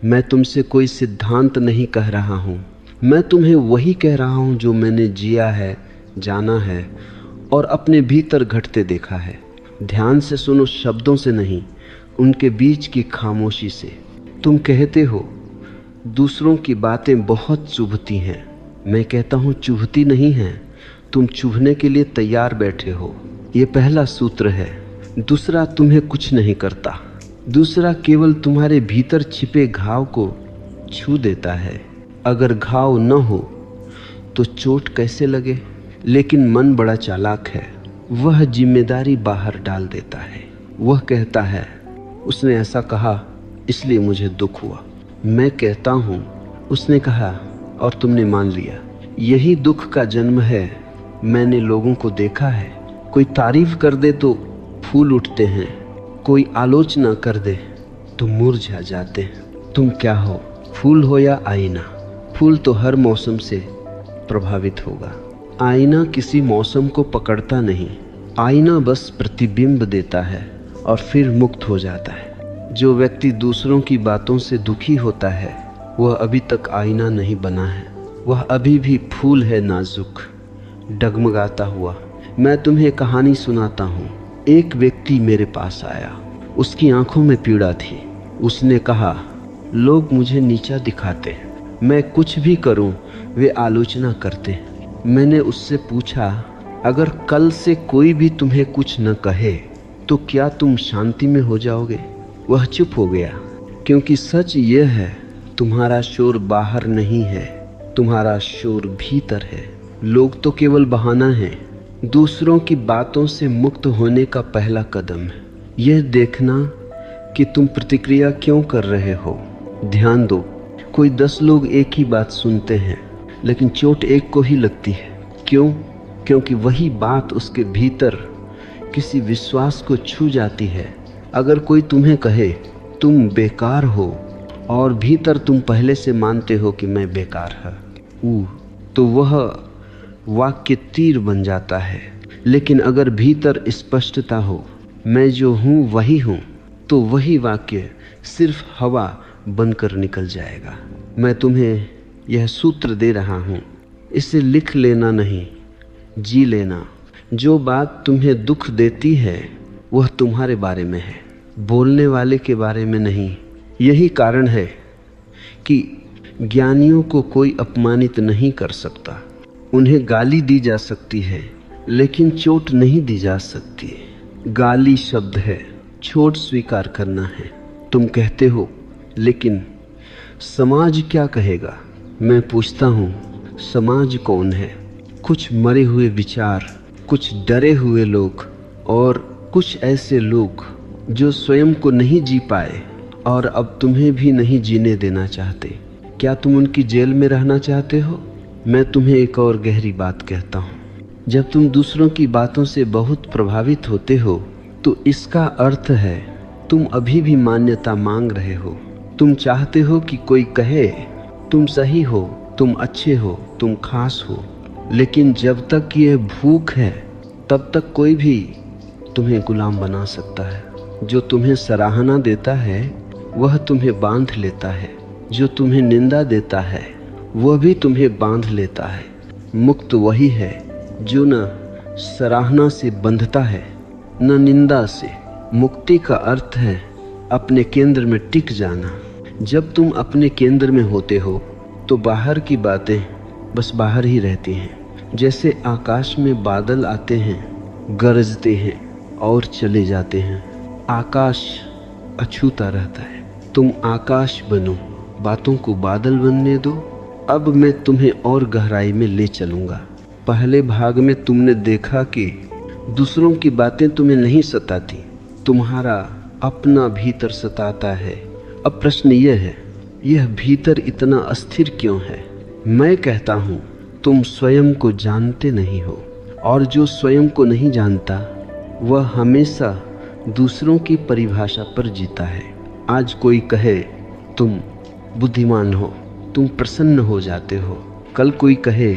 मैं तुमसे कोई सिद्धांत नहीं कह रहा हूँ, मैं तुम्हें वही कह रहा हूँ जो मैंने जिया है, जाना है और अपने भीतर घटते देखा है। ध्यान से सुनो, शब्दों से नहीं, उनके बीच की खामोशी से। तुम कहते हो दूसरों की बातें बहुत चुभती हैं, मैं कहता हूँ चुभती नहीं हैं, तुम चुभने के लिए तैयार बैठे हो। ये पहला सूत्र है। दूसरा तुम्हें कुछ नहीं करता, दूसरा केवल तुम्हारे भीतर छिपे घाव को छू देता है। अगर घाव न हो तो चोट कैसे लगे? लेकिन मन बड़ा चालाक है, वह जिम्मेदारी बाहर डाल देता है। वह कहता है उसने ऐसा कहा इसलिए मुझे दुख हुआ। मैं कहता हूँ उसने कहा और तुमने मान लिया। यही दुख का जन्म है। मैंने लोगों को देखा है, कोई तारीफ कर दे तो फूल उठते हैं, कोई आलोचना कर दे तो मुरझा जाते हैं। तुम क्या हो, फूल हो या आईना? फूल तो हर मौसम से प्रभावित होगा, आईना किसी मौसम को पकड़ता नहीं। आईना बस प्रतिबिंब देता है और फिर मुक्त हो जाता है। जो व्यक्ति दूसरों की बातों से दुखी होता है वह अभी तक आईना नहीं बना है, वह अभी भी फूल है, नाजुक, डगमगाता हुआ। मैं तुम्हें कहानी सुनाता हूँ। एक व्यक्ति मेरे पास आया, उसकी आंखों में पीड़ा थी। उसने कहा लोग मुझे नीचा दिखाते हैं, मैं कुछ भी करूं वे आलोचना करते हैं। मैंने उससे पूछा अगर कल से कोई भी तुम्हें कुछ न कहे तो क्या तुम शांति में हो जाओगे? वह चुप हो गया, क्योंकि सच यह है तुम्हारा शोर बाहर नहीं है, तुम्हारा शोर भीतर है। लोग तो केवल बहाना है। दूसरों की बातों से मुक्त होने का पहला कदम है यह देखना कि तुम प्रतिक्रिया क्यों कर रहे हो। ध्यान दो, कोई 10 लोग एक ही बात सुनते हैं लेकिन चोट एक को ही लगती है। क्यों? क्योंकि वही बात उसके भीतर किसी विश्वास को छू जाती है। अगर कोई तुम्हें कहे तुम बेकार हो और भीतर तुम पहले से मानते हो कि मैं बेकार हूँ, तो वह वाक्य तीर बन जाता है। लेकिन अगर भीतर स्पष्टता हो मैं जो हूँ वही हूँ, तो वही वाक्य सिर्फ हवा बनकर निकल जाएगा। मैं तुम्हें यह सूत्र दे रहा हूँ, इसे लिख लेना नहीं, जी लेना। जो बात तुम्हें दुख देती है वह तुम्हारे बारे में है, बोलने वाले के बारे में नहीं। यही कारण है कि ज्ञानियों को कोई अपमानित नहीं कर सकता। उन्हें गाली दी जा सकती है लेकिन चोट नहीं दी जा सकती। गाली शब्द है, चोट स्वीकार करना है। तुम कहते हो लेकिन समाज क्या कहेगा? मैं पूछता हूँ समाज कौन है? कुछ मरे हुए विचार, कुछ डरे हुए लोग और कुछ ऐसे लोग जो स्वयं को नहीं जी पाए और अब तुम्हें भी नहीं जीने देना चाहते। क्या तुम उनकी जेल में रहना चाहते हो? मैं तुम्हें एक और गहरी बात कहता हूँ, जब तुम दूसरों की बातों से बहुत प्रभावित होते हो तो इसका अर्थ है तुम अभी भी मान्यता मांग रहे हो। तुम चाहते हो कि कोई कहे तुम सही हो, तुम अच्छे हो, तुम खास हो। लेकिन जब तक ये भूख है तब तक कोई भी तुम्हें गुलाम बना सकता है। जो तुम्हें सराहना देता है वह तुम्हें बांध लेता है, जो तुम्हें निंदा देता है वह भी तुम्हें बांध लेता है। मुक्त वही है जो न सराहना से बंधता है न निंदा से। मुक्ति का अर्थ है अपने केंद्र में टिक जाना। जब तुम अपने केंद्र में होते हो तो बाहर की बातें बस बाहर ही रहती हैं। जैसे आकाश में बादल आते हैं, गरजते हैं और चले जाते हैं। आकाश अछूता रहता है। तुम आकाश बनो, बातों को बादल बनने दो। अब मैं तुम्हें और गहराई में ले चलूँगा। पहले भाग में तुमने देखा कि दूसरों की बातें तुम्हें नहीं सताती, तुम्हारा अपना भीतर सताता है। अब प्रश्न यह है, यह भीतर इतना अस्थिर क्यों है? मैं कहता हूँ तुम स्वयं को जानते नहीं हो, और जो स्वयं को नहीं जानता वह हमेशा दूसरों की परिभाषा पर जीता है। आज कोई कहे तुम बुद्धिमान हो, तुम प्रसन्न हो जाते हो। कल कोई कहे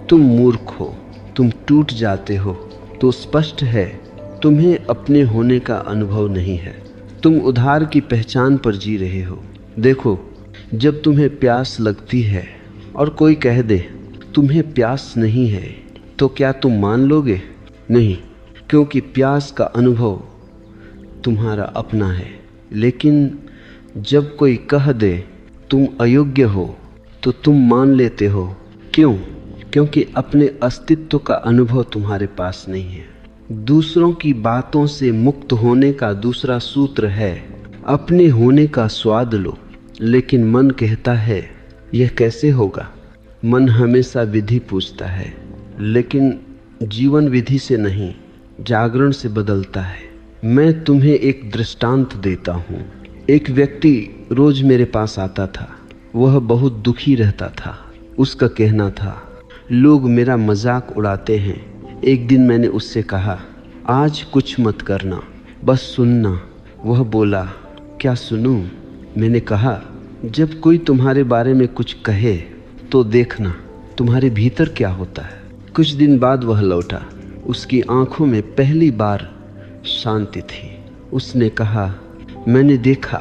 तुम मूर्ख हो, तुम टूट जाते हो। तो स्पष्ट है तुम्हें अपने होने का अनुभव नहीं है। तुम उधार की पहचान पर जी रहे हो। देखो, जब तुम्हें प्यास लगती है और कोई कह दे तुम्हें प्यास नहीं है, तो क्या तुम मान लोगे? नहीं, क्योंकि प्यास का अनुभव तुम्हारा अपना है। लेकिन जब कोई कह दे तुम अयोग्य हो, तो तुम मान लेते हो। क्यों? क्योंकि अपने अस्तित्व का अनुभव तुम्हारे पास नहीं है। दूसरों की बातों से मुक्त होने का दूसरा सूत्र है अपने होने का स्वाद लो। लेकिन मन कहता है यह कैसे होगा? मन हमेशा विधि पूछता है, लेकिन जीवन विधि से नहीं, जागरण से बदलता है। मैं तुम्हें एक दृष्टांत देता हूँ। एक व्यक्ति रोज मेरे पास आता था। वह बहुत दुखी रहता था। उसका कहना था लोग मेरा मजाक उड़ाते हैं। एक दिन मैंने उससे कहा आज कुछ मत करना, बस सुनना। वह बोला क्या सुनूं? मैंने कहा जब कोई तुम्हारे बारे में कुछ कहे तो देखना तुम्हारे भीतर क्या होता है। कुछ दिन बाद वह लौटा। उसकी आंखों में पहली बार शांति थी। उसने कहा मैंने देखा,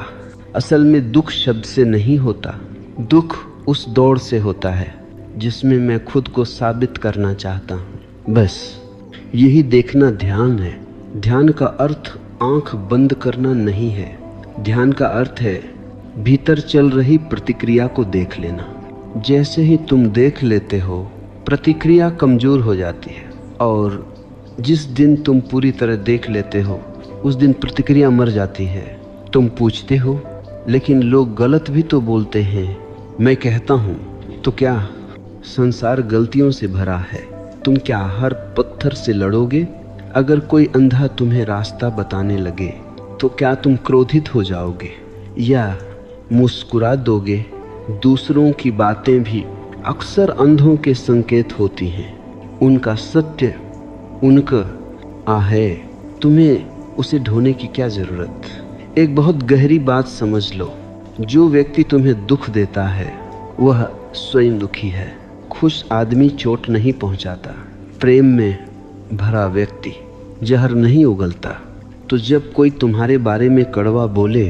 असल में दुख शब्द से नहीं होता, दुख उस दौड़ से होता है जिसमें मैं खुद को साबित करना चाहता हूँ। बस यही देखना ध्यान है। ध्यान का अर्थ आंख बंद करना नहीं है। ध्यान का अर्थ है भीतर चल रही प्रतिक्रिया को देख लेना। जैसे ही तुम देख लेते हो, प्रतिक्रिया कमजोर हो जाती है, और जिस दिन तुम पूरी तरह देख लेते हो उस दिन प्रतिक्रिया मर जाती है। तुम पूछते हो लेकिन लोग गलत भी तो बोलते हैं। मैं कहता हूँ तो क्या संसार गलतियों से भरा है? तुम क्या हर पत्थर से लड़ोगे? अगर कोई अंधा तुम्हें रास्ता बताने लगे तो क्या तुम क्रोधित हो जाओगे या मुस्कुरा दोगे? दूसरों की बातें भी अक्सर अंधों के संकेत होती हैं। उनका सत्य उनका है, तुम्हें उसे ढूंढने की क्या जरूरत? एक बहुत गहरी बात समझ लो, जो व्यक्ति तुम्हें दुख देता है वह स्वयं दुखी है। खुश आदमी चोट नहीं पहुंचाता। प्रेम में भरा व्यक्ति जहर नहीं उगलता। तो जब कोई तुम्हारे बारे में कड़वा बोले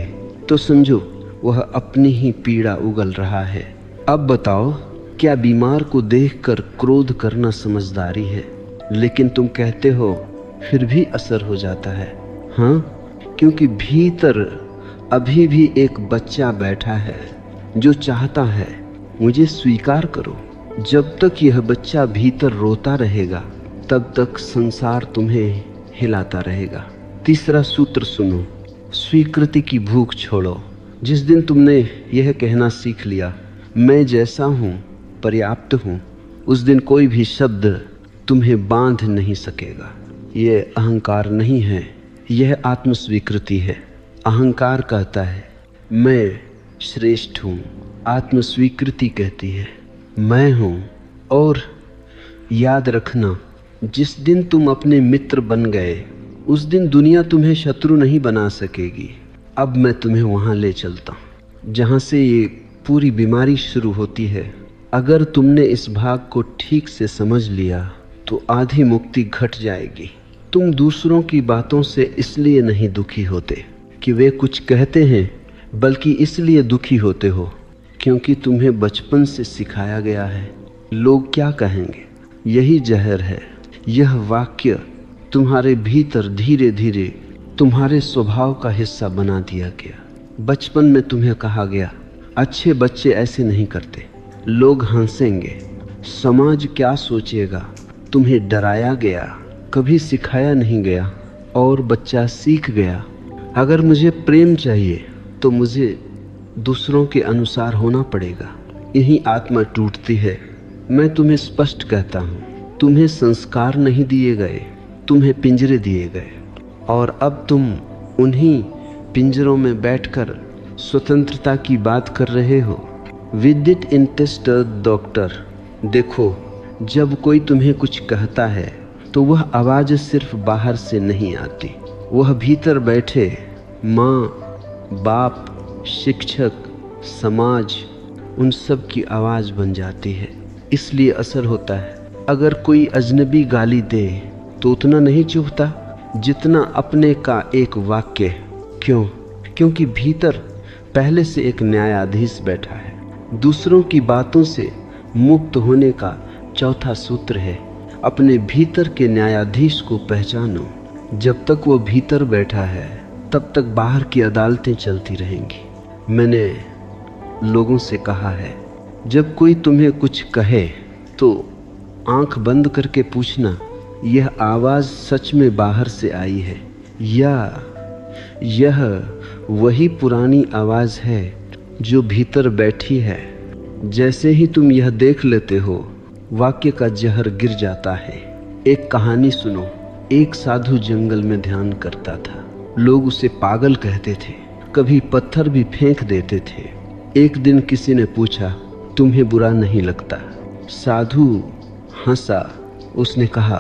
तो समझो वह अपनी ही पीड़ा उगल रहा है। अब बताओ, क्या बीमार को देखकर क्रोध करना समझदारी है? लेकिन तुम कहते हो फिर भी असर हो जाता है। हाँ, क्योंकि भीतर अभी भी एक बच्चा बैठा है जो चाहता है मुझे स्वीकार करो। जब तक यह बच्चा भीतर रोता रहेगा तब तक संसार तुम्हें हिलाता रहेगा। तीसरा सूत्र सुनो, स्वीकृति की भूख छोड़ो। जिस दिन तुमने यह कहना सीख लिया मैं जैसा हूँ पर्याप्त हूँ, उस दिन कोई भी शब्द तुम्हें बांध नहीं सकेगा। यह अहंकार नहीं है, यह आत्मस्वीकृति है। अहंकार कहता है मैं श्रेष्ठ हूँ, आत्मस्वीकृति कहती है मैं हूँ। और याद रखना, जिस दिन तुम अपने मित्र बन गए उस दिन दुनिया तुम्हें शत्रु नहीं बना सकेगी। अब मैं तुम्हें वहाँ ले चलता हूँ जहाँ से ये पूरी बीमारी शुरू होती है। अगर तुमने इस भाग को ठीक से समझ लिया तो आधी मुक्ति घट जाएगी। तुम दूसरों की बातों से इसलिए नहीं दुखी होते कि वे कुछ कहते हैं, बल्कि इसलिए दुखी होते हो क्योंकि तुम्हें बचपन से सिखाया गया है लोग क्या कहेंगे। यही जहर है। यह वाक्य तुम्हारे भीतर धीरे धीरे तुम्हारे स्वभाव का हिस्सा बना दिया गया। बचपन में तुम्हें कहा गया अच्छे बच्चे ऐसे नहीं करते, लोग हंसेंगे, समाज क्या सोचेगा। तुम्हें डराया गया, कभी सिखाया नहीं गया, और बच्चा सीख गया अगर मुझे प्रेम चाहिए तो मुझे दूसरों के अनुसार होना पड़ेगा। यही आत्मा टूटती है। मैं तुम्हें स्पष्ट कहता हूँ, तुम्हें संस्कार नहीं दिए गए, तुम्हें पिंजरे दिए गए, और अब तुम उन्हीं पिंजरों में बैठकर स्वतंत्रता की बात कर रहे हो। विदित इंटेस्टर डॉक्टर, देखो जब कोई तुम्हें कुछ कहता है तो वह आवाज़ सिर्फ बाहर से नहीं आती, वह भीतर बैठे माँ, बाप, शिक्षक, समाज, उन सब की आवाज़ बन जाती है। इसलिए असर होता है। अगर कोई अजनबी गाली दे तो उतना नहीं चुभता जितना अपने का एक वाक्य। क्यों? क्योंकि भीतर पहले से एक न्यायाधीश बैठा है। दूसरों की बातों से मुक्त होने का चौथा सूत्र है, अपने भीतर के न्यायाधीश को पहचानो। जब तक वो भीतर बैठा है तब तक बाहर की अदालतें चलती रहेंगी। मैंने लोगों से कहा है, जब कोई तुम्हें कुछ कहे तो आंख बंद करके पूछना, यह आवाज़ सच में बाहर से आई है या यह वही पुरानी आवाज़ है जो भीतर बैठी है। जैसे ही तुम यह देख लेते हो, वाक्य का जहर गिर जाता है। एक कहानी सुनो। एक साधु जंगल में ध्यान करता था। लोग उसे पागल कहते थे, कभी पत्थर भी फेंक देते थे। एक दिन किसी ने पूछा, तुम्हें बुरा नहीं लगता? साधु हंसा। उसने कहा,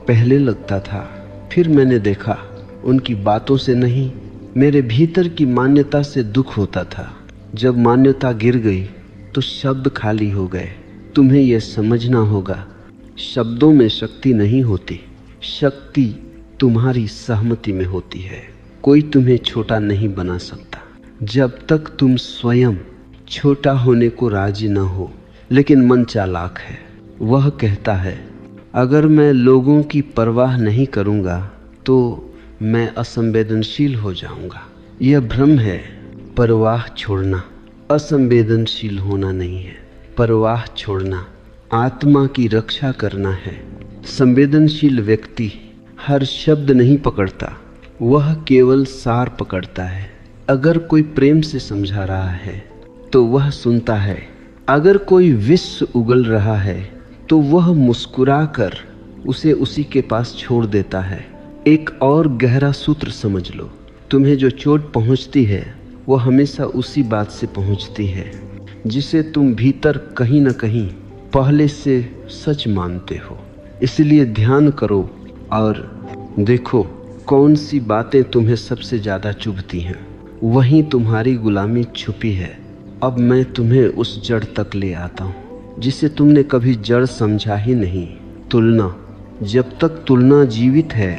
पहले लगता था, फिर मैंने देखा उनकी बातों से नहीं, मेरे भीतर की मान्यता से दुख होता था। जब मान्यता गिर गई तो शब्द खाली हो गए। तुम्हें यह समझना होगा, शब्दों में शक्ति नहीं होती, शक्ति तुम्हारी सहमति में होती है। कोई तुम्हें छोटा नहीं बना सकता जब तक तुम स्वयं छोटा होने को राजी न हो। लेकिन मन चालाक है, वह कहता है, अगर मैं लोगों की परवाह नहीं करूँगा तो मैं असंवेदनशील हो जाऊँगा। यह भ्रम है। परवाह छोड़ना असंवेदनशील होना नहीं है। परवाह छोड़ना आत्मा की रक्षा करना है। संवेदनशील व्यक्ति हर शब्द नहीं पकड़ता, वह केवल सार पकड़ता है। अगर कोई प्रेम से समझा रहा है तो वह सुनता है। अगर कोई विष उगल रहा है तो वह मुस्कुराकर उसे उसी के पास छोड़ देता है। एक और गहरा सूत्र समझ लो, तुम्हें जो चोट पहुंचती है वो हमेशा उसी बात से पहुंचती है जिसे तुम भीतर कहीं न कहीं पहले से सच मानते हो। इसलिए ध्यान करो और देखो कौन सी बातें तुम्हें सबसे ज़्यादा चुभती हैं। वहीं तुम्हारी गुलामी छुपी है। अब मैं तुम्हें उस जड़ तक ले आता हूँ जिसे तुमने कभी जड़ समझा ही नहीं। तुलना। जब तक तुलना जीवित है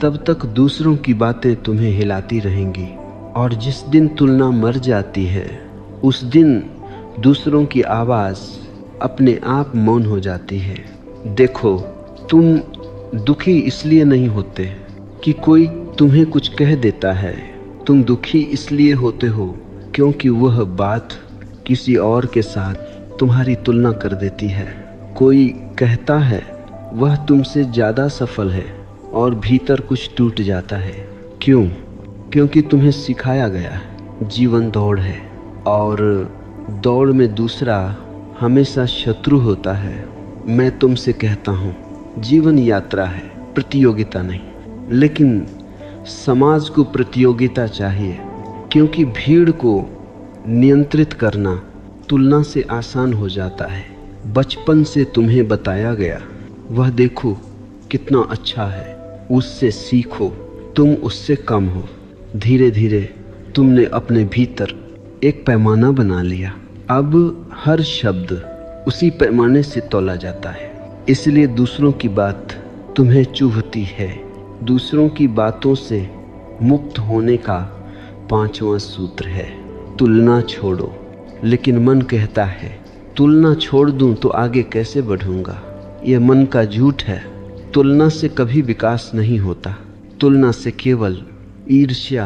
तब तक दूसरों की बातें तुम्हें हिलाती रहेंगी, और जिस दिन तुलना मर जाती है उस दिन दूसरों की आवाज़ अपने आप मौन हो जाती है। देखो, तुम दुखी इसलिए नहीं होते कि कोई तुम्हें कुछ कह देता है। तुम दुखी इसलिए होते हो क्योंकि वह बात किसी और के साथ तुम्हारी तुलना कर देती है। कोई कहता है वह तुमसे ज़्यादा सफल है और भीतर कुछ टूट जाता है। क्यों? क्योंकि तुम्हें सिखाया गया जीवन दौड़ है और दौड़ में दूसरा हमेशा शत्रु होता है। मैं तुमसे कहता हूँ, जीवन यात्रा है, प्रतियोगिता नहीं। लेकिन समाज को प्रतियोगिता चाहिए, क्योंकि भीड़ को नियंत्रित करना तुलना से आसान हो जाता है। बचपन से तुम्हें बताया गया, वह देखो कितना अच्छा है, उससे सीखो, तुम उससे कम हो। धीरे धीरे तुमने अपने भीतर एक पैमाना बना लिया। अब हर शब्द उसी पैमाने से तौला जाता है। इसलिए दूसरों की बात तुम्हें चुभती है। दूसरों की बातों से मुक्त होने का पांचवा सूत्र है, तुलना छोड़ो। लेकिन मन कहता है, तुलना छोड़ दूं तो आगे कैसे बढ़ूंगा? यह मन का झूठ है। तुलना से कभी विकास नहीं होता। तुलना से केवल ईर्ष्या,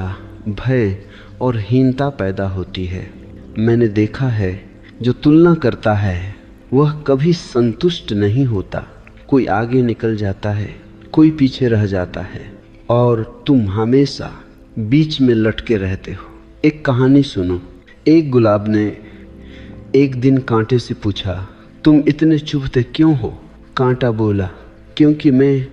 भय और हीनता पैदा होती है। मैंने देखा है, जो तुलना करता है वह कभी संतुष्ट नहीं होता। कोई आगे निकल जाता है, कोई पीछे रह जाता है और तुम हमेशा बीच में लटके रहते हो। एक कहानी सुनो। एक गुलाब ने एक दिन कांटे से पूछा, तुम इतने चुभते क्यों हो? कांटा बोला, क्योंकि मैं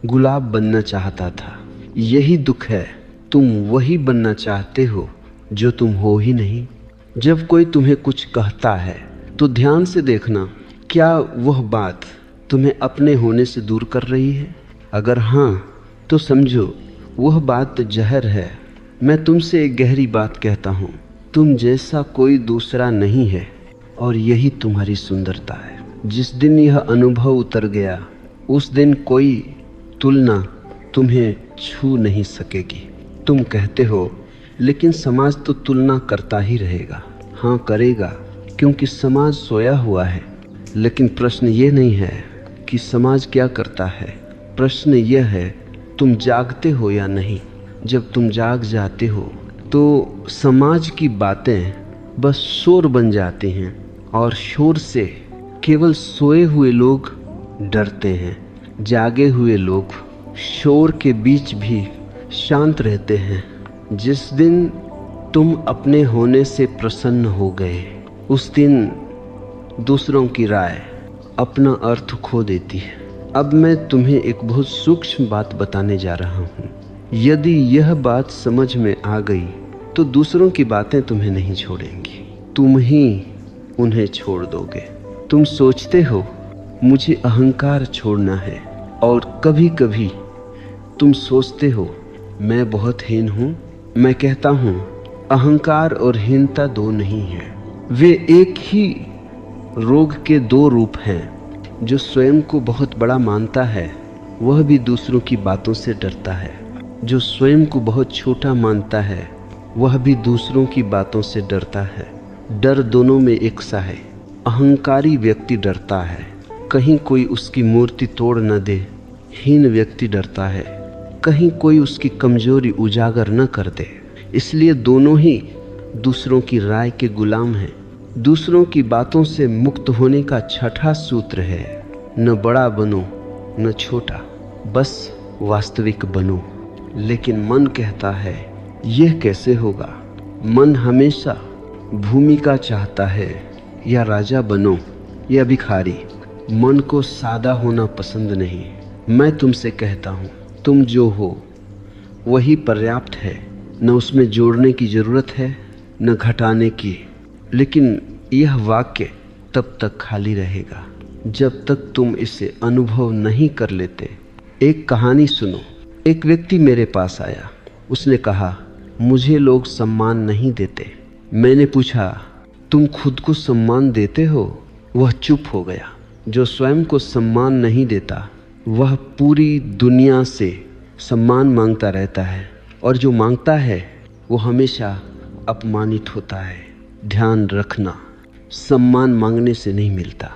गुलाब बनना चाहता था। यही दुख है, तुम वही बनना चाहते हो जो तुम हो ही नहीं। जब कोई तुम्हें कुछ कहता है तो ध्यान से देखना, क्या वह बात तुम्हें अपने होने से दूर कर रही है? अगर हाँ, तो समझो वह बात जहर है। मैं तुमसे एक गहरी बात कहता हूँ, तुम जैसा कोई दूसरा नहीं है और यही तुम्हारी सुंदरता है। जिस दिन यह अनुभव उतर गया, उस दिन कोई तुलना तुम्हें छू नहीं सकेगी। तुम कहते हो, लेकिन समाज तो तुलना करता ही रहेगा। हाँ करेगा, क्योंकि समाज सोया हुआ है। लेकिन प्रश्न ये नहीं है कि समाज क्या करता है, प्रश्न यह है तुम जागते हो या नहीं। जब तुम जाग जाते हो तो समाज की बातें बस शोर बन जाती हैं, और शोर से केवल सोए हुए लोग डरते हैं। जागे हुए लोग शोर के बीच भी शांत रहते हैं। जिस दिन तुम अपने होने से प्रसन्न हो गए, उस दिन दूसरों की राय अपना अर्थ खो देती है। अब मैं तुम्हें एक बहुत सूक्ष्म बात बताने जा रहा हूँ। यदि यह बात समझ में आ गई तो दूसरों की बातें तुम्हें नहीं छोड़ेंगी, तुम ही उन्हें छोड़ दोगे। तुम सोचते हो मुझे अहंकार छोड़ना है, और कभी कभी तुम सोचते हो मैं बहुत हीन हूँ। मैं कहता हूँ अहंकार और हीनता दो नहीं है, वे एक ही रोग के दो रूप हैं। जो स्वयं को बहुत बड़ा मानता है वह भी दूसरों की बातों से डरता है। जो स्वयं को बहुत छोटा मानता है वह भी दूसरों की बातों से डरता है। डर दोनों में एक सा है। अहंकारी व्यक्ति डरता है कहीं कोई उसकी मूर्ति तोड़ न दे। हीन व्यक्ति डरता है कहीं कोई उसकी कमजोरी उजागर न कर दे। इसलिए दोनों ही दूसरों की राय के गुलाम हैं। दूसरों की बातों से मुक्त होने का छठा सूत्र है, न बड़ा बनो न छोटा, बस वास्तविक बनो। लेकिन मन कहता है यह कैसे होगा। मन हमेशा भूमिका चाहता है, या राजा बनो या भिखारी। मन को सादा होना पसंद नहीं। मैं तुमसे कहता हूँ तुम जो हो वही पर्याप्त है। न उसमें जोड़ने की ज़रूरत है न घटाने की। लेकिन यह वाक्य तब तक खाली रहेगा जब तक तुम इसे अनुभव नहीं कर लेते। एक कहानी सुनो। एक व्यक्ति मेरे पास आया। उसने कहा मुझे लोग सम्मान नहीं देते। मैंने पूछा तुम खुद को सम्मान देते हो? वह चुप हो गया। जो स्वयं को सम्मान नहीं देता वह पूरी दुनिया से सम्मान मांगता रहता है, और जो मांगता है वो हमेशा अपमानित होता है। ध्यान रखना, सम्मान मांगने से नहीं मिलता,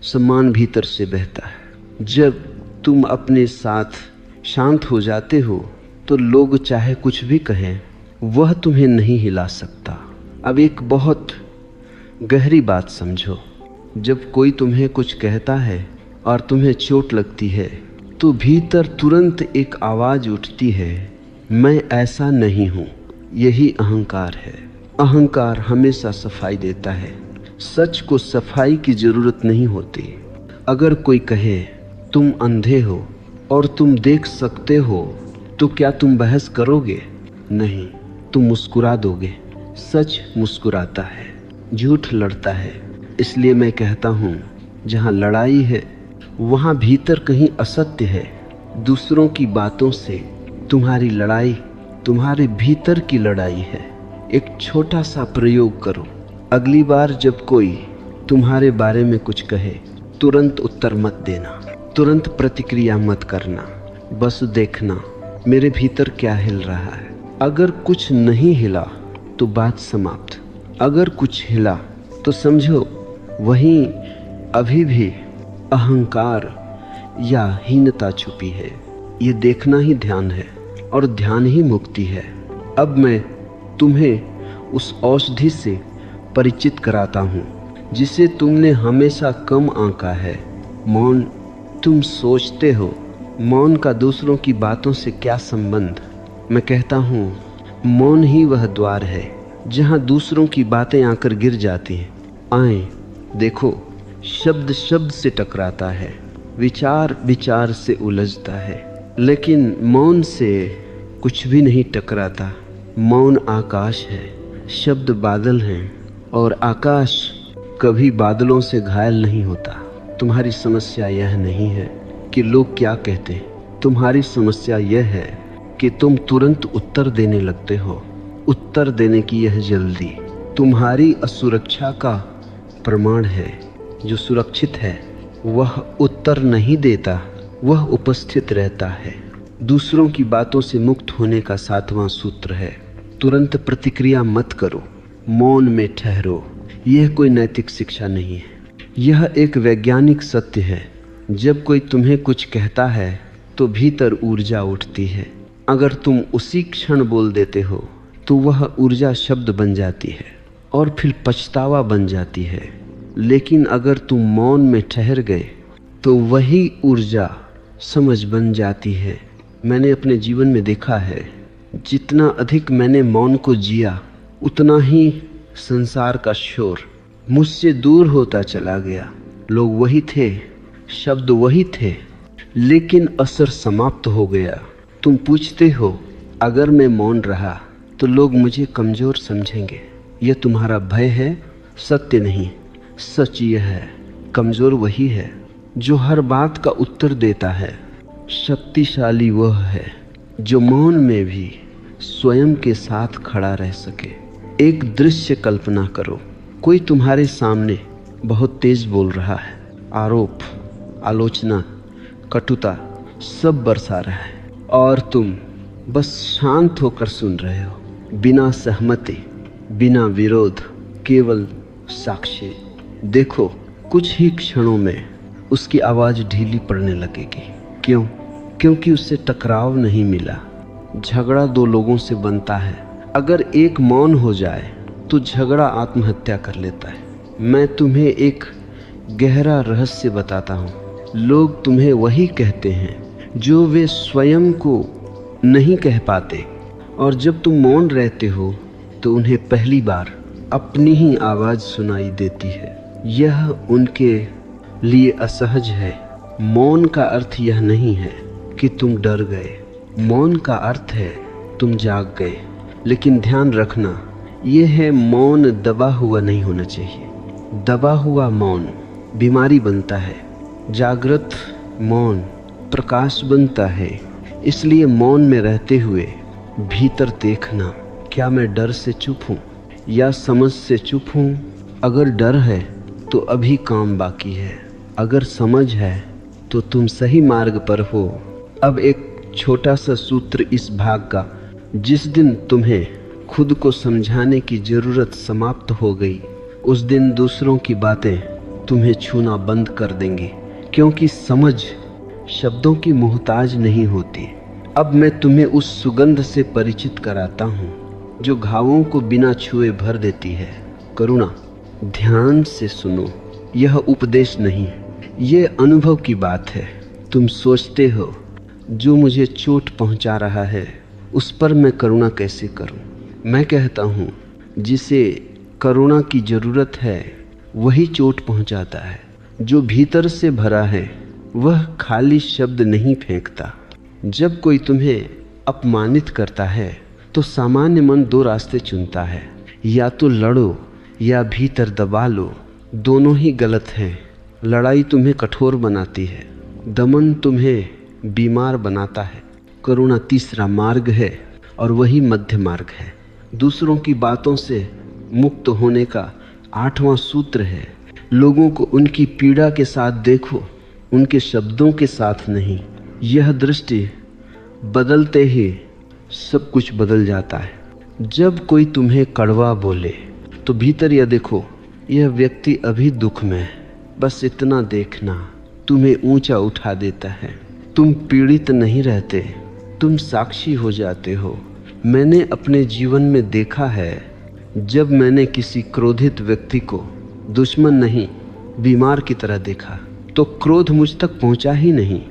सम्मान भीतर से बहता है। जब तुम अपने साथ शांत हो जाते हो तो लोग चाहे कुछ भी कहें वह तुम्हें नहीं हिला सकता। अब एक बहुत गहरी बात समझो। जब कोई तुम्हें कुछ कहता है और तुम्हें चोट लगती है तो भीतर तुरंत एक आवाज़ उठती है, मैं ऐसा नहीं हूँ। यही अहंकार है। अहंकार हमेशा सफाई देता है। सच को सफाई की ज़रूरत नहीं होती। अगर कोई कहे तुम अंधे हो और तुम देख सकते हो तो क्या तुम बहस करोगे? नहीं, तुम मुस्कुरा दोगे। सच मुस्कुराता है, झूठ लड़ता है। इसलिए मैं कहता हूँ जहाँ लड़ाई है वहाँ भीतर कहीं असत्य है। दूसरों की बातों से तुम्हारी लड़ाई तुम्हारे भीतर की लड़ाई है। एक छोटा सा प्रयोग करो। अगली बार जब कोई तुम्हारे बारे में कुछ कहे तुरंत उत्तर मत देना, तुरंत प्रतिक्रिया मत करना। बस देखना मेरे भीतर क्या हिल रहा है। अगर कुछ नहीं हिला तो बात समाप्त। अगर कुछ हिला तो समझो वहीं अभी भी अहंकार या हीनता छुपी है। ये देखना ही ध्यान है, और ध्यान ही मुक्ति है। अब मैं तुम्हें उस औषधि से परिचित कराता हूँ जिसे तुमने हमेशा कम आंका है, मौन। तुम सोचते हो मौन का दूसरों की बातों से क्या संबंध? मैं कहता हूँ मौन ही वह द्वार है जहाँ दूसरों की बातें आकर गिर जाती हैं। आए देखो, शब्द शब्द से टकराता है, विचार विचार से उलझता है, लेकिन मौन से कुछ भी नहीं टकराता। मौन आकाश है, शब्द बादल हैं, और आकाश कभी बादलों से घायल नहीं होता। तुम्हारी समस्या यह नहीं है कि लोग क्या कहते हैं, तुम्हारी समस्या यह है कि तुम तुरंत उत्तर देने लगते हो। उत्तर देने की यह जल्दी तुम्हारी असुरक्षा का प्रमाण है। जो सुरक्षित है वह उत्तर नहीं देता, वह उपस्थित रहता है। दूसरों की बातों से मुक्त होने का 7वां सूत्र है, तुरंत प्रतिक्रिया मत करो, मौन में ठहरो। यह कोई नैतिक शिक्षा नहीं है, यह एक वैज्ञानिक सत्य है। जब कोई तुम्हें कुछ कहता है तो भीतर ऊर्जा उठती है। अगर तुम उसी क्षण बोल देते हो तो वह ऊर्जा शब्द बन जाती है और फिर पछतावा बन जाती है। लेकिन अगर तुम मौन में ठहर गए तो वही ऊर्जा समझ बन जाती है। मैंने अपने जीवन में देखा है, जितना अधिक मैंने मौन को जिया उतना ही संसार का शोर मुझसे दूर होता चला गया। लोग वही थे, शब्द वही थे, लेकिन असर समाप्त हो गया। तुम पूछते हो अगर मैं मौन रहा तो लोग मुझे कमज़ोर समझेंगे। यह तुम्हारा भय है, सत्य नहीं। सच यह है, कमज़ोर वही है जो हर बात का उत्तर देता है। शक्तिशाली वह है जो मौन में भी स्वयं के साथ खड़ा रह सके। एक दृश्य कल्पना करो, कोई तुम्हारे सामने बहुत तेज बोल रहा है, आरोप, आलोचना, कटुता सब बरसा रहा है और तुम बस शांत होकर सुन रहे हो, बिना सहमति, बिना विरोध, केवल साक्षी। देखो, कुछ ही क्षणों में उसकी आवाज़ ढीली पड़ने लगेगी। क्यों? क्योंकि उससे टकराव नहीं मिला। झगड़ा दो लोगों से बनता है। अगर एक मौन हो जाए तो झगड़ा आत्महत्या कर लेता है। मैं तुम्हें एक गहरा रहस्य बताता हूँ। लोग तुम्हें वही कहते हैं जो वे स्वयं को नहीं कह पाते, और जब तुम मौन रहते हो तो उन्हें पहली बार अपनी ही आवाज़ सुनाई देती है। यह उनके लिए असहज है। मौन का अर्थ यह नहीं है कि तुम डर गए, मौन का अर्थ है तुम जाग गए। लेकिन ध्यान रखना, यह है मौन दबा हुआ नहीं होना चाहिए। दबा हुआ मौन बीमारी बनता है, जागृत मौन प्रकाश बनता है। इसलिए मौन में रहते हुए भीतर देखना, क्या मैं डर से चुप हूँ या समझ से चुप हूँ। अगर डर है तो अभी काम बाकी है, अगर समझ है तो तुम सही मार्ग पर हो। अब एक छोटा सा सूत्र इस भाग का। जिस दिन तुम्हें खुद को समझाने की ज़रूरत समाप्त हो गई, उस दिन दूसरों की बातें तुम्हें छूना बंद कर देंगी, क्योंकि समझ शब्दों की मोहताज नहीं होती। अब मैं तुम्हें उस सुगंध से परिचित कराता हूँ जो घावों को बिना छुए भर देती है। करुणा। ध्यान से सुनो, यह उपदेश नहीं, ये अनुभव की बात है। तुम सोचते हो जो मुझे चोट पहुंचा रहा है उस पर मैं करुणा कैसे करूं। मैं कहता हूं जिसे करुणा की ज़रूरत है वही चोट पहुंचाता है। जो भीतर से भरा है वह खाली शब्द नहीं फेंकता। जब कोई तुम्हें अपमानित करता है तो सामान्य मन दो रास्ते चुनता है, या तो लड़ो या भीतर दबा लो। दोनों ही गलत हैं। लड़ाई तुम्हें कठोर बनाती है, दमन तुम्हें बीमार बनाता है। करुणा तीसरा मार्ग है और वही मध्य मार्ग है। दूसरों की बातों से मुक्त होने का 8वां सूत्र है, लोगों को उनकी पीड़ा के साथ देखो, उनके शब्दों के साथ नहीं। यह दृष्टि बदलते ही सब कुछ बदल जाता है। जब कोई तुम्हें कड़वा बोले तो भीतर यह देखो, यह व्यक्ति अभी दुख में है, बस इतना देखना तुम्हें ऊंचा उठा देता है। तुम पीड़ित नहीं रहते, तुम साक्षी हो जाते हो। मैंने अपने जीवन में देखा है, जब मैंने किसी क्रोधित व्यक्ति को दुश्मन नहीं बीमार की तरह देखा तो क्रोध मुझ तक पहुंचा ही नहीं,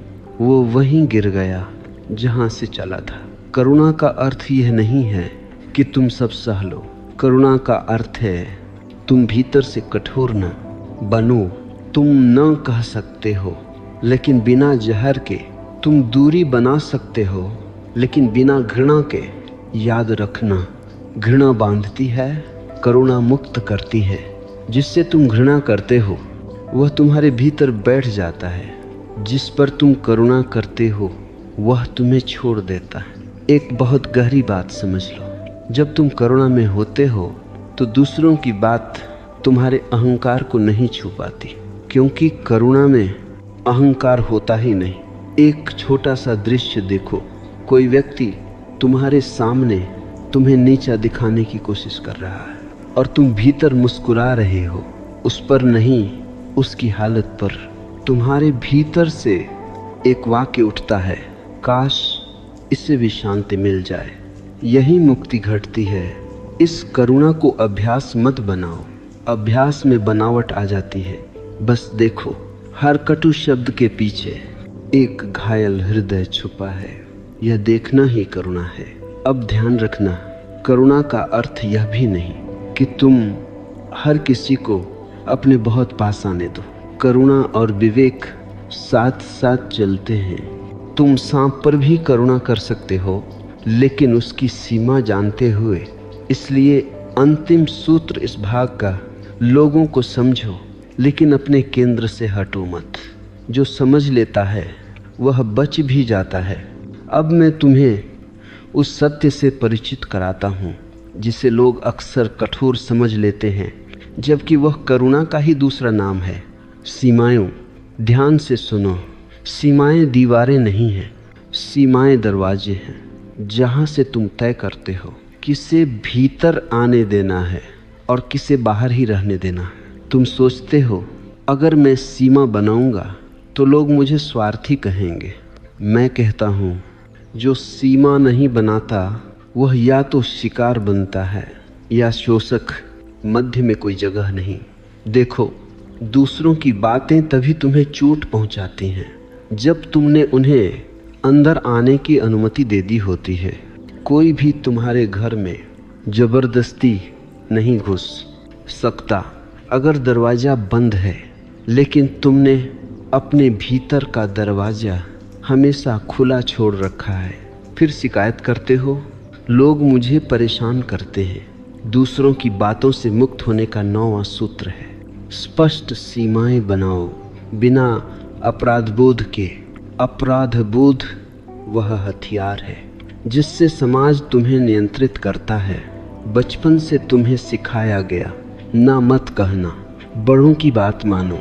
वो वहीं गिर गया जहां से चला था। करुणा का अर्थ यह नहीं है कि तुम सब सह लो। करुणा का अर्थ है तुम भीतर से कठोर न बनो। तुम न कह सकते हो, लेकिन बिना जहर के। तुम दूरी बना सकते हो, लेकिन बिना घृणा के। याद रखना, घृणा बांधती है, करुणा मुक्त करती है। जिससे तुम घृणा करते हो वह तुम्हारे भीतर बैठ जाता है। जिस पर तुम करुणा करते हो वह तुम्हें छोड़ देता है। एक बहुत गहरी बात समझ लो, जब तुम करुणा में होते हो तो दूसरों की बात तुम्हारे अहंकार को नहीं छू पाती, क्योंकि करुणा में अहंकार होता ही नहीं। एक छोटा सा दृश्य देखो, कोई व्यक्ति तुम्हारे सामने तुम्हें नीचा दिखाने की कोशिश कर रहा है, और तुम भीतर मुस्कुरा रहे हो, उस पर नहीं, उसकी हालत पर। तुम्हारे भीतर से एक वाक्य उठता है, काश इससे भी शांति मिल जाए। यही मुक्ति घटती है। इस करुणा को अभ्यास मत बनाओ, अभ्यास में बनावट आ जाती है। बस देखो, हर कटु शब्द के पीछे एक घायल हृदय छुपा है। यह देखना ही करुणा है। अब ध्यान रखना, करुणा का अर्थ यह भी नहीं कि तुम हर किसी को अपने बहुत पास आने दो। करुणा और विवेक साथ साथ चलते हैं। तुम सांप पर भी करुणा कर सकते हो, लेकिन उसकी सीमा जानते हुए। इसलिए अंतिम सूत्र इस भाग का, लोगों को समझो लेकिन अपने केंद्र से हटो मत। जो समझ लेता है वह बच भी जाता है। अब मैं तुम्हें उस सत्य से परिचित कराता हूँ जिसे लोग अक्सर कठोर समझ लेते हैं, जबकि वह करुणा का ही दूसरा नाम है। सीमाएं। ध्यान से सुनो, सीमाएं दीवारें नहीं हैं, सीमाएं दरवाजे हैं जहाँ से तुम तय करते हो किसे भीतर आने देना है और किसे बाहर ही रहने देना है। तुम सोचते हो अगर मैं सीमा बनाऊंगा तो लोग मुझे स्वार्थी कहेंगे। मैं कहता हूँ जो सीमा नहीं बनाता वह या तो शिकार बनता है या शोषक। मध्य में कोई जगह नहीं। देखो, दूसरों की बातें तभी तुम्हें चोट पहुंचाती हैं जब तुमने उन्हें अंदर आने की अनुमति दे दी होती है। कोई भी तुम्हारे घर में जबरदस्ती नहीं घुस सकता अगर दरवाज़ा बंद है, लेकिन तुमने अपने भीतर का दरवाज़ा हमेशा खुला छोड़ रखा है। फिर शिकायत करते हो, लोग मुझे परेशान करते हैं। दूसरों की बातों से मुक्त होने का 9वां सूत्र है, स्पष्ट सीमाएं बनाओ बिना अपराध बोध के। अपराध बोध वह हथियार है जिससे समाज तुम्हें नियंत्रित करता है। बचपन से तुम्हें सिखाया गया, ना मत कहना, बड़ों की बात मानो,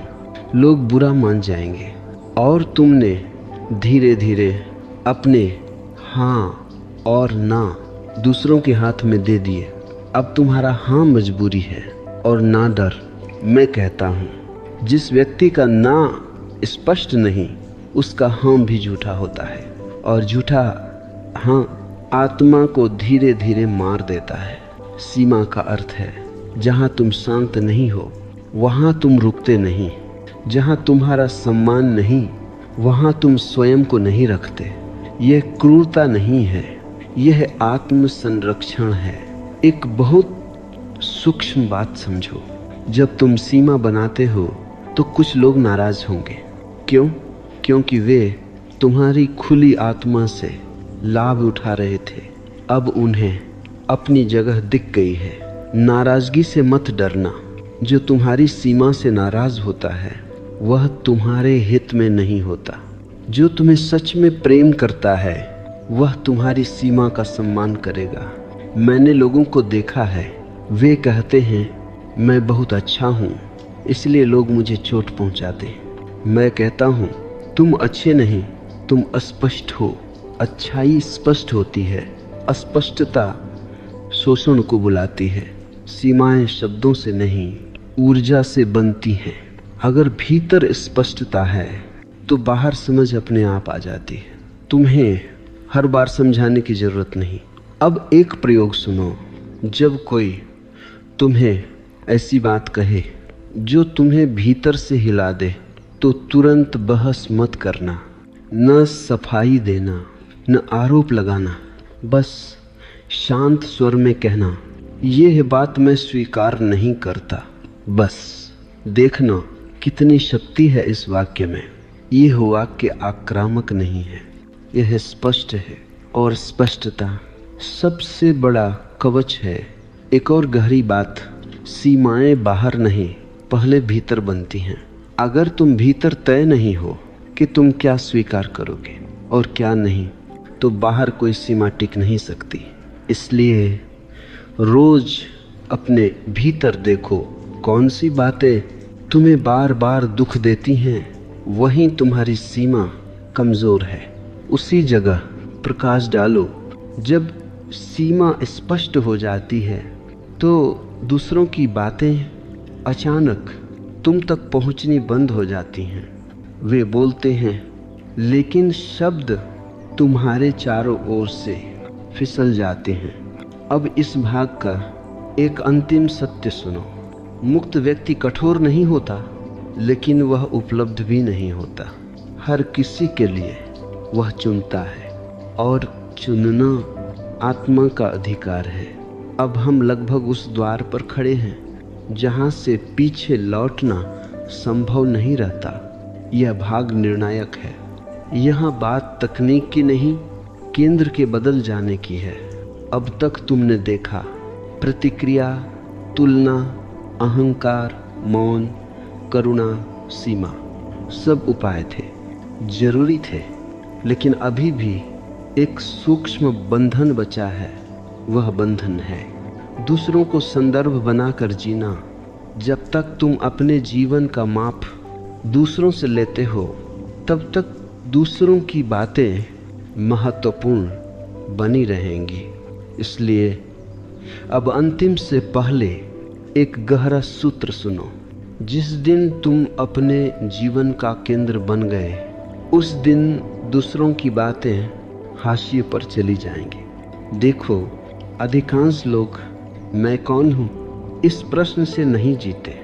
लोग बुरा मान जाएंगे। और तुमने धीरे धीरे अपने हाँ और ना दूसरों के हाथ में दे दिए। अब तुम्हारा हाँ मजबूरी है और ना डर। मैं कहता हूँ जिस व्यक्ति का ना स्पष्ट नहीं, उसका हाँ भी झूठा होता है, और झूठा हाँ आत्मा को धीरे धीरे मार देता है। सीमा का अर्थ है जहाँ तुम शांत नहीं हो वहाँ तुम रुकते नहीं, जहाँ तुम्हारा सम्मान नहीं वहाँ तुम स्वयं को नहीं रखते। यह क्रूरता नहीं है, यह आत्म संरक्षण है। एक बहुत सूक्ष्म बात समझो, जब तुम सीमा बनाते हो तो कुछ लोग नाराज होंगे। क्यों? क्योंकि वे तुम्हारी खुली आत्मा से लाभ उठा रहे थे, अब उन्हें अपनी जगह दिख गई है। नाराजगी से मत डरना। जो तुम्हारी सीमा से नाराज होता है वह तुम्हारे हित में नहीं होता। जो तुम्हें सच में प्रेम करता है वह तुम्हारी सीमा का सम्मान करेगा। मैंने लोगों को देखा है, वे कहते हैं मैं बहुत अच्छा हूँ इसलिए लोग मुझे चोट पहुँचाते। मैं कहता हूँ तुम अच्छे नहीं, तुम अस्पष्ट हो। अच्छाई स्पष्ट होती है, अस्पष्टता शोषण को बुलाती है। सीमाएं शब्दों से नहीं, ऊर्जा से बनती हैं। अगर भीतर स्पष्टता है तो बाहर समझ अपने आप आ जाती है। तुम्हें हर बार समझाने की जरूरत नहीं। अब एक प्रयोग सुनो। जब कोई तुम्हें ऐसी बात कहे जो तुम्हें भीतर से हिला दे तो तुरंत बहस मत करना, न सफाई देना, न आरोप लगाना। बस शांत स्वर में कहना, यह बात मैं स्वीकार नहीं करता। बस देखना कितनी शक्ति है इस वाक्य में। यह वाक्य आक्रामक नहीं है, यह स्पष्ट है, और स्पष्टता सबसे बड़ा कवच है। एक और गहरी बात, सीमाएं बाहर नहीं पहले भीतर बनती हैं। अगर तुम भीतर तय नहीं हो कि तुम क्या स्वीकार करोगे और क्या नहीं, तो बाहर कोई सीमा टिक नहीं सकती। इसलिए रोज अपने भीतर देखो, कौन सी बातें तुम्हें बार बार दुख देती हैं, वहीं तुम्हारी सीमा कमज़ोर है। उसी जगह प्रकाश डालो। जब सीमा स्पष्ट हो जाती है तो दूसरों की बातें अचानक तुम तक पहुंचनी बंद हो जाती हैं। वे बोलते हैं लेकिन शब्द तुम्हारे चारों ओर से फिसल जाते हैं। अब इस भाग का एक अंतिम सत्य सुनो। मुक्त व्यक्ति कठोर नहीं होता, लेकिन वह उपलब्ध भी नहीं होता। हर किसी के लिए वह चुनता है, और चुनना आत्मा का अधिकार है। अब हम लगभग उस द्वार पर खड़े हैं जहां से पीछे लौटना संभव नहीं रहता। यह भाग निर्णायक है। यहाँ बात तकनीक की नहीं, केंद्र के बदल जाने की है। अब तक तुमने देखा प्रतिक्रिया, तुलना, अहंकार, मौन, करुणा, सीमा, सब उपाय थे, जरूरी थे, लेकिन अभी भी एक सूक्ष्म बंधन बचा है। वह बंधन है दूसरों को संदर्भ बनाकर जीना। जब तक तुम अपने जीवन का माप दूसरों से लेते हो, तब तक दूसरों की बातें महत्वपूर्ण बनी रहेंगी। इसलिए अब अंतिम से पहले एक गहरा सूत्र सुनो। जिस दिन तुम अपने जीवन का केंद्र बन गए, उस दिन दूसरों की बातें हाशिए पर चली जाएंगी। देखो, अधिकांश लोग मैं कौन हूँ इस प्रश्न से नहीं जीते।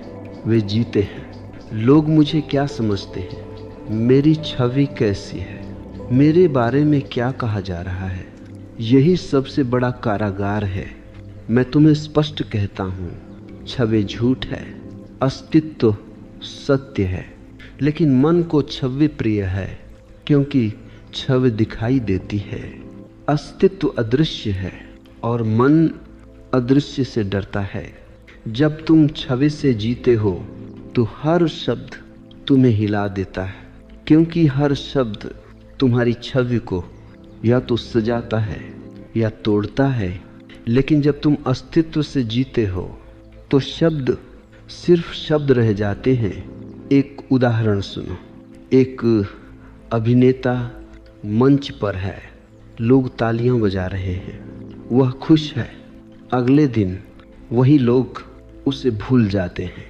वे जीते हैं लोग मुझे क्या समझते हैं, मेरी छवि कैसी है, मेरे बारे में क्या कहा जा रहा है। यही सबसे बड़ा कारागार है। मैं तुम्हें स्पष्ट कहता हूँ, छवि झूठ है, अस्तित्व सत्य है। लेकिन मन को छवि प्रिय है, क्योंकि छवि दिखाई देती है। अस्तित्व अदृश्य है और मन अदृश्य से डरता है। जब तुम छवि से जीते हो तो हर शब्द तुम्हें हिला देता है, क्योंकि हर शब्द तुम्हारी छवि को या तो सजाता है या तोड़ता है। लेकिन जब तुम अस्तित्व से जीते हो तो शब्द सिर्फ शब्द रह जाते हैं। एक उदाहरण सुनो। एक अभिनेता मंच पर है, लोग तालियां बजा रहे हैं, वह खुश है। अगले दिन वही लोग उसे भूल जाते हैं,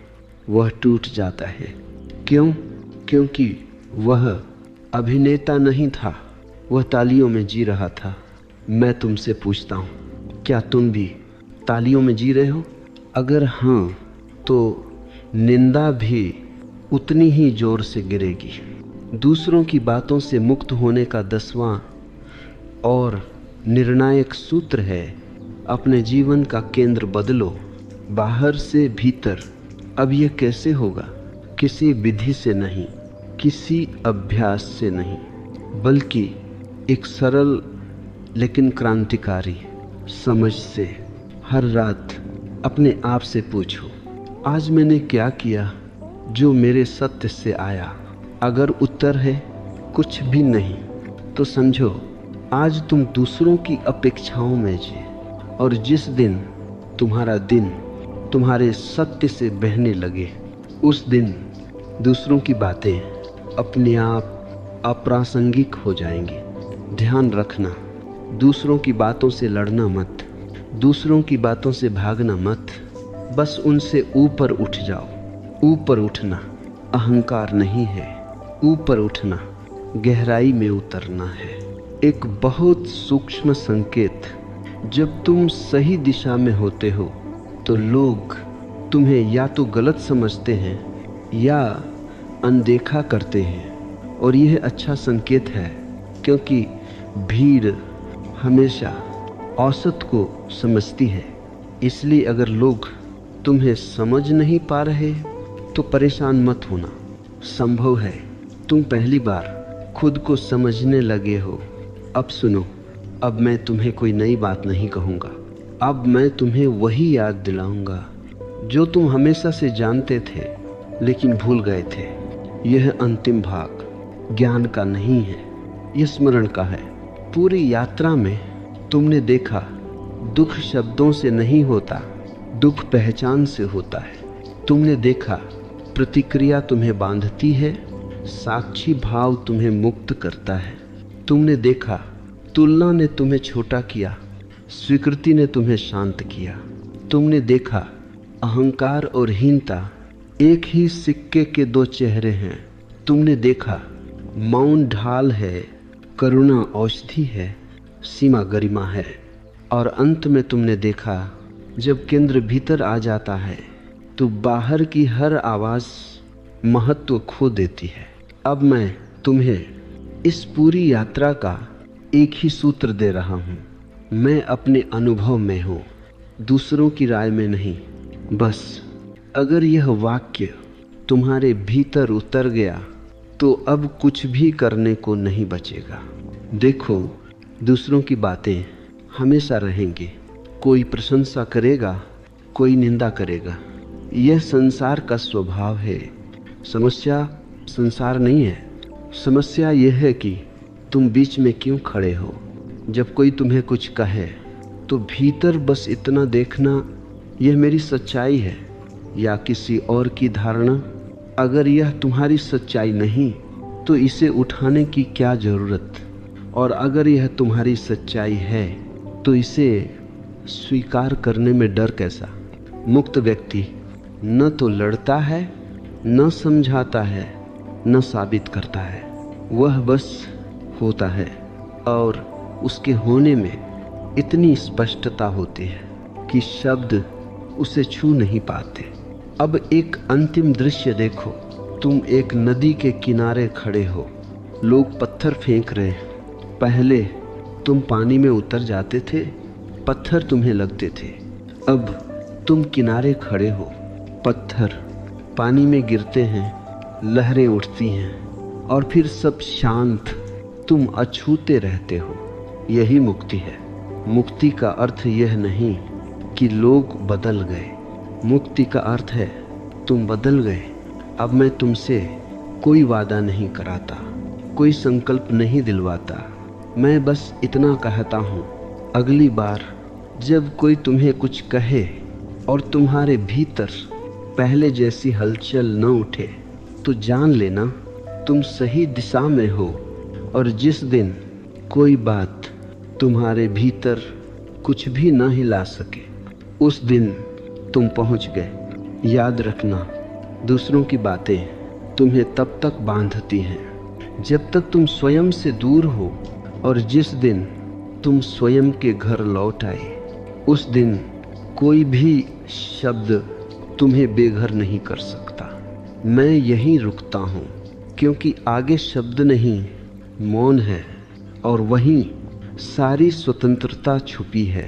वह टूट जाता है। क्यों? क्योंकि वह अभिनेता नहीं था, वह तालियों में जी रहा था। मैं तुमसे पूछता हूँ, क्या तुम भी तालियों में जी रहे हो? अगर हाँ, तो निंदा भी उतनी ही जोर से गिरेगी। दूसरों की बातों से मुक्त होने का 10वां और निर्णायक सूत्र है, अपने जीवन का केंद्र बदलो, बाहर से भीतर। अब यह कैसे होगा? किसी विधि से नहीं, किसी अभ्यास से नहीं, बल्कि एक सरल लेकिन क्रांतिकारी समझ से। हर रात अपने आप से पूछो, आज मैंने क्या किया जो मेरे सत्य से आया? अगर उत्तर है कुछ भी नहीं, तो समझो आज तुम दूसरों की अपेक्षाओं में जी। और जिस दिन तुम्हारा दिन तुम्हारे सत्य से बहने लगे, उस दिन दूसरों की बातें अपने आप अप्रासंगिक हो जाएंगी। ध्यान रखना, दूसरों की बातों से लड़ना मत, दूसरों की बातों से भागना मत, बस उनसे ऊपर उठ जाओ। ऊपर उठना अहंकार नहीं है, ऊपर उठना गहराई में उतरना है। एक बहुत सूक्ष्म संकेत, जब तुम सही दिशा में होते हो तो लोग तुम्हें या तो गलत समझते हैं या अनदेखा करते हैं। और यह अच्छा संकेत है, क्योंकि भीड़ हमेशा औसत को समझती है। इसलिए अगर लोग तुम्हें समझ नहीं पा रहे तो परेशान मत होना। संभव है तुम पहली बार खुद को समझने लगे हो। अब सुनो, अब मैं तुम्हें कोई नई बात नहीं कहूँगा। अब मैं तुम्हें वही याद दिलाऊंगा जो तुम हमेशा से जानते थे लेकिन भूल गए थे। यह अंतिम भाग ज्ञान का नहीं है, यह स्मरण का है। पूरी यात्रा में तुमने देखा, दुख शब्दों से नहीं होता, दुख पहचान से होता है। तुमने देखा, प्रतिक्रिया तुम्हें बांधती है, साक्षी भाव तुम्हें मुक्त करता है। तुमने देखा, तुलना ने तुम्हें छोटा किया, स्वीकृति ने तुम्हें शांत किया। तुमने देखा, अहंकार और हीनता एक ही सिक्के के दो चेहरे हैं। तुमने देखा, मौन ढाल है, करुणा औषधि है, सीमा गरिमा है। और अंत में तुमने देखा, जब केंद्र भीतर आ जाता है तो बाहर की हर आवाज़ महत्व खो देती है। अब मैं तुम्हें इस पूरी यात्रा का एक ही सूत्र दे रहा हूँ। मैं अपने अनुभव में हूँ, दूसरों की राय में नहीं। बस अगर यह वाक्य तुम्हारे भीतर उतर गया तो अब कुछ भी करने को नहीं बचेगा। देखो, दूसरों की बातें हमेशा रहेंगी। कोई प्रशंसा करेगा, कोई निंदा करेगा। यह संसार का स्वभाव है। समस्या संसार नहीं है, समस्या यह है कि तुम बीच में क्यों खड़े हो। जब कोई तुम्हें कुछ कहे तो भीतर बस इतना देखना, यह मेरी सच्चाई है या किसी और की धारणा। अगर यह तुम्हारी सच्चाई नहीं तो इसे उठाने की क्या ज़रूरत, और अगर यह तुम्हारी सच्चाई है तो इसे स्वीकार करने में डर कैसा। मुक्त व्यक्ति न तो लड़ता है, न समझाता है, न साबित करता है। वह बस होता है और उसके होने में इतनी स्पष्टता होती है कि शब्द उसे छू नहीं पाते। अब एक अंतिम दृश्य देखो। तुम एक नदी के किनारे खड़े हो, लोग पत्थर फेंक रहे हैं। पहले तुम पानी में उतर जाते थे, पत्थर तुम्हें लगते थे। अब तुम किनारे खड़े हो, पत्थर पानी में गिरते हैं, लहरें उठती हैं और फिर सब शांत, तुम अछूते रहते हो। यही मुक्ति है। मुक्ति का अर्थ यह नहीं कि लोग बदल गए। मुक्ति का अर्थ है तुम बदल गए। अब मैं तुमसे कोई वादा नहीं कराता, कोई संकल्प नहीं दिलवाता। मैं बस इतना कहता हूँ, अगली बार जब कोई तुम्हें कुछ कहे और तुम्हारे भीतर पहले जैसी हलचल न उठे तो जान लेना तुम सही दिशा में हो। और जिस दिन कोई बात तुम्हारे भीतर कुछ भी न हिला सके, उस दिन तुम पहुंच गए। याद रखना, दूसरों की बातें तुम्हें तब तक बांधती हैं जब तक तुम स्वयं से दूर हो, और जिस दिन तुम स्वयं के घर लौट आए, उस दिन कोई भी शब्द तुम्हें बेघर नहीं कर सकता। मैं यहीं रुकता हूँ क्योंकि आगे शब्द नहीं, मौन है, और वहीं सारी स्वतंत्रता छुपी है।